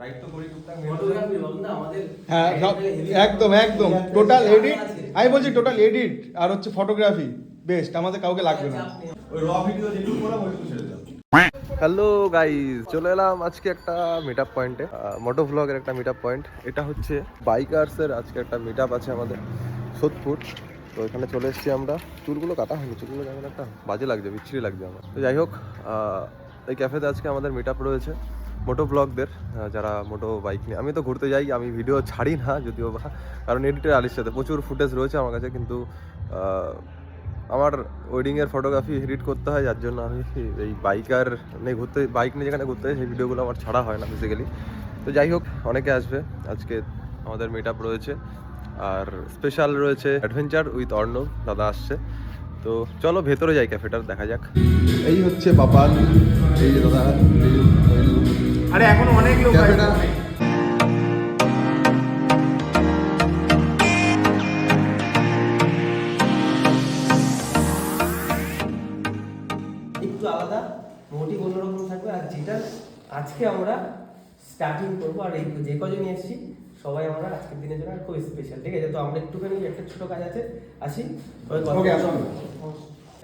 Right তো করি টুকটাক ফটোগ্রাফি ভাবুন না আমাদের। হ্যাঁ একদম একদম টোটাল এডিট, আমি বলছি টোটাল এডিট আর হচ্ছে ফটোগ্রাফি বেস্ট, আমাদের কাউকে লাগবে না। ওই র ভিডিও যেটুকু করাম ওইটুকু ছেড়ে দাও। হ্যালো গাইস, চলে এলাম আজকে একটা মিট আপ পয়েন্টে, মোটো ভ্লগের একটা মিট আপ পয়েন্ট। এটা হচ্ছে বাইকার্সের আজকে একটা মিট আপ আছে আমাদের সোদপুর। তো এখানে চলে এসেছি আমরা। চুলগুলো কাটা হয়নি, চুলগুলো কেমন একটা বাজে লাগছে, বিচ্ছিরি লাগছে আমার। তো যাই হোক, এই ক্যাফেতে আজকে আমাদের মিট আপ রয়েছে মোটো ব্লগদের, যারা মোটো বাইক নিয়ে। আমি তো ঘুরতে যাই, আমি ভিডিও ছাড়ি না যদিও বা, কারণ এডিটার আলির সাথে প্রচুর ফুটেজ রয়েছে আমার কাছে, কিন্তু আমার ওয়েডিংয়ের ফটোগ্রাফি এডিট করতে হয়, যার জন্য আমি এই বাইকার নিয়ে ঘুরতে, বাইক নিয়ে যেখানে ঘুরতে হয় সেই ভিডিওগুলো আমার ছাড়া হয় না বেসিক্যালি। তো যাই হোক, অনেকে আসবে আজকে, আমাদের মিট আপ রয়েছে। আর স্পেশাল রয়েছে অ্যাডভেঞ্চার উইথ অর্ণব, দাদা আসছে। তো চলো ভেতরে যাই, ক্যাফেটার দেখা যাক। এই হচ্ছে বাপান, এই যে দাদা। আরে এখন অনেক লোক ক্যাফেটা একটু আলাদা, মোটিভ অন্যরকম থাকবে। আর যেটা আজকে আমরা স্টার্টিং করবো, আর এই যে কজন নিয়ে এসেছি সবাই আমরা আজকের দিনের জন্য খুব স্পেশাল, ঠিক আছে? তো আমরা একটুখানি একটা ছোট কাজ আছে, আসি। ওকে, আসুন।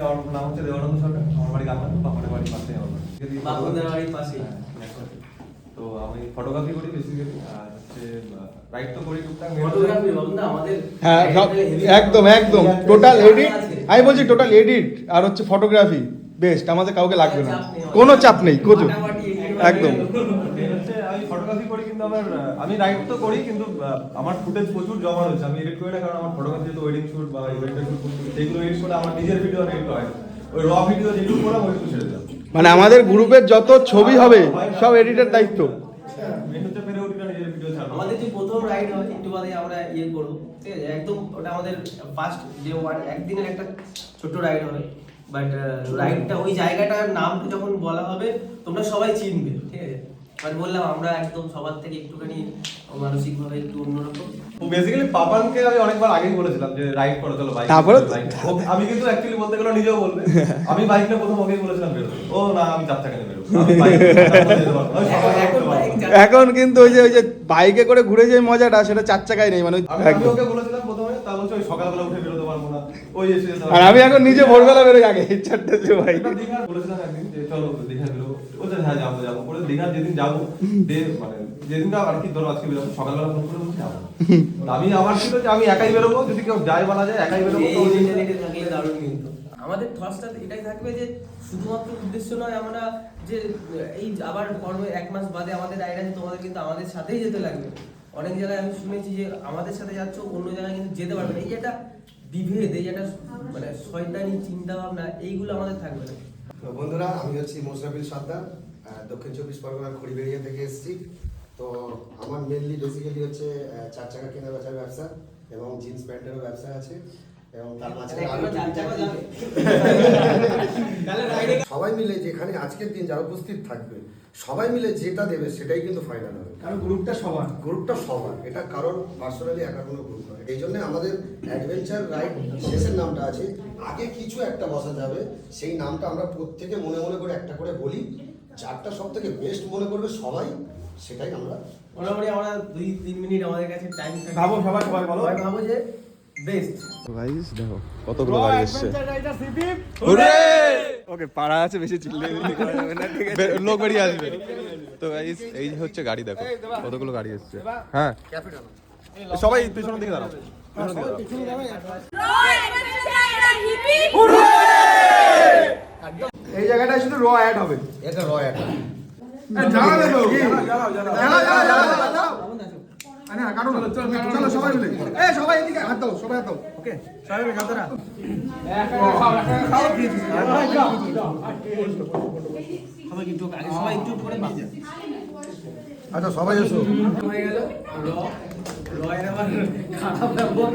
আমার নাম হচ্ছে দেবানন্দ সরকার, আমার বাড়ি গামলা, বাপনের বাড়ির পাশে আমার বাড়ি। বাবুদের বাড়ির পাশে। তো আমি ফটোগ্রাফি করি বেসিক্যালি, আর হচ্ছে রাইট তো করি টুকটাক। ফটোগ্রাফি ভাবুন না আমাদের। হ্যাঁ একদম একদম টোটাল এডিট, আমি বলছি টোটাল এডিট আর হচ্ছে ফটোগ্রাফি বেস্ট, আমাদের কাউকে লাগবে না, কোনো চাপ নেই কোথাও। একদম। আমি ফটোগ্রাফি করি, কিন্তু আমি রাইট তো করি, কিন্তু আমার ফুটেজ প্রচুর জমা রয়েছে, আমি এডিট করি না, কারণ আমার ফটোগ্রাফি যেহেতু ওয়েডিং শুট বা ইভেন্টের শুট, সেগুলো এডিট করে আমার নিজের ভিডিও এডিট হয়। ওই র ভিডিও যেটুকু করাম ওইটুকু ছেড়ে দাও। মানে আমাদের গ্রুপের যত ছবি হবে সব এডিটের দায়িত্ব। মেনুতে পেরে উঠি না, নিজের ভিডিও ছাড়বো। আমাদের যে প্রথম রাইড হয় একটু বাদে আমরা ইয়ে করবো, ঠিক আছে? একদম ওটা আমাদের ফার্স্ট যে একদিনের একটা ছোট রাইড হবে, বাট রাইডটা ওই জায়গাটার নামটা যখন বলা হবে তোমরা সবাই চিনবে, ঠিক আছে? বাট বললাম আমরা একদম সবার থেকে একটুখানি মানসিকভাবে একটু অন্যরকম। বেসিক্যালি পাপানকে আমি অনেকবার আগেই বলেছিলাম যে রাইড করো, চলো বাইক। তারপরে আমি কিন্তু অ্যাকচুয়ালি বলতে গেলে নিজেও বলবে, আমি বাইকটা প্রথম ওকেই বলেছিলাম বেরোতে। ও না, আমি 4 চাকা নিয়ে বেরোবো। এখন কিন্তু ওই যে বাইকে করে ঘুরে যে মজাটা, সেটা 4 চাকায় নেই, মানে আমি ওকে বলেছিলাম প্রথমে, তা বলছে ওই সকালবেলা উঠে বেরোতে পারবো না, ওই এসে। আর আমি এখন নিজে ভোরবেলা বেরোই আগে 4টার সময়। দীঘা বলেছিলাম একদিন যে চলো দীঘা বেরোবো, বলছে হ্যাঁ যাবো যাবো করে। দীঘা যেদিন যাবো, মানে যেদিনটা আর কি, ধরো আজকে বেরোবো, সকালবেলা ফোন করে বলছি যাবো। আমি আমার ছিল যে আমি একাই বেরোবো, যদি কেউ যায় বলা যায় একাই বেরোবো। এই মেন্টালিটি থাকলে দারুণ। কিন্তু আমাদের থটসটা এটাই থাকবে যে শুধুমাত্র উদ্দেশ্য নয় আমরা যে এই আবার কর্মে 1 মাস বাদে আমাদের রাইড আছে, তোমাদের কিন্তু আমাদের সাথেই যেতে লাগবে। অনেক জায়গায় আমি শুনেছি যে আমাদের সাথে যাচ্ছ, অন্য জায়গায় কিন্তু যেতে পারবে না। এই যে একটা বিভেদ, এই যে একটা মানে শয়তানি চিন্তা ভাবনা, এইগুলো আমাদের থাকবে না। তো বন্ধুরা, আমি হচ্ছি মোশরাফিল সর্দার, দক্ষিণ 24 পরগনার খড়িবেড়িয়া থেকে এসেছি। তো আমার মেনলি বেসিক্যালি হচ্ছে 4 চাকা কেনা বেচার ব্যবসা এবং জিন্স প্যান্টেরও ব্যবসা আছে, এবং তার মাঝখানে আরো সবাই মিলে যেখানে আজকের দিন যারা উপস্থিত থাকবে সবাই মিলে যেটা দেবে সেটাই কিন্তু ফাইনাল হবে, কারণ গ্রুপটা সবার এটা কারণ পার্সোনালি একার কোনো গ্রুপ নয়। এই জন্য আমাদের অ্যাডভেঞ্চার রাইড শেষের নামটা আছে, আগে কিছু একটা বসা যাবে, সেই নামটা আমরা প্রত্যেকে মনে মনে করে একটা করে বলি, যারটা সব থেকে বেস্ট মনে করবে সবাই, সেটাই আমরা মোটামুটি আমরা 2-3 মিনিট আমাদের কাছে টাইম থাকে। ভাবো সবাই বলো, ভাবো যে বেস্ট। গাইস দেখো কতগুলো গাড়ি এসছে। ওকে, পাড়া আছে, বেশি চিল্লে লোক বেরিয়ে আসবে। তো গাইস এই হচ্ছে গাড়ি, দেখো কতগুলো গাড়ি এসছে। হ্যাঁ সবাই পেছনের দিকে দাঁড়াও, পেছনের দিকে দাঁড়াও। এই জায়গাটা শুধু র অ্যাড হবে, এটা র অ্যাড জানাবে তো চলো সবাই মিলে, সবাই এদিকে হাত দাও, সবাই হাত দাও। ওকে, সবাই মিলে হাত দাও। সবাই একটু আগে, সবাই একটু করে বাজে। আচ্ছা সবাই এসো। হয়ে গেল রয়ের আবার খারাপ ব্যবহার।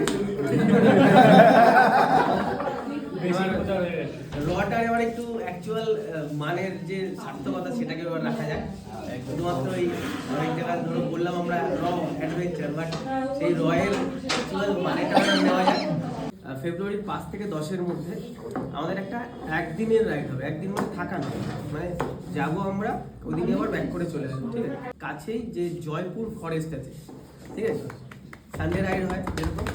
রটার এবার একটু অ্যাকচুয়াল মানের যে সার্থকতা সেটাকে এবার রাখা যায়। শুধুমাত্র এই অনেক জায়গায় ধরো বললাম আমরা র অ্যাডভেঞ্চার, বাট সেই রয়ের অ্যাকচুয়াল মানেটা নেওয়া যায়। ফেব্রুয়ারির 5 থেকে 10-এর মধ্যে আমাদের একটা একদিনের রাইড হবে। একদিন মানে থাকা না, মানে যাবো আমরা ওদিকে আবার ব্যাক করে চলে আসবো, ঠিক আছে? কাছেই যে জয়পুর ফরেস্ট আছে, ঠিক আছে, সানডে রাইড হয় যেরকম,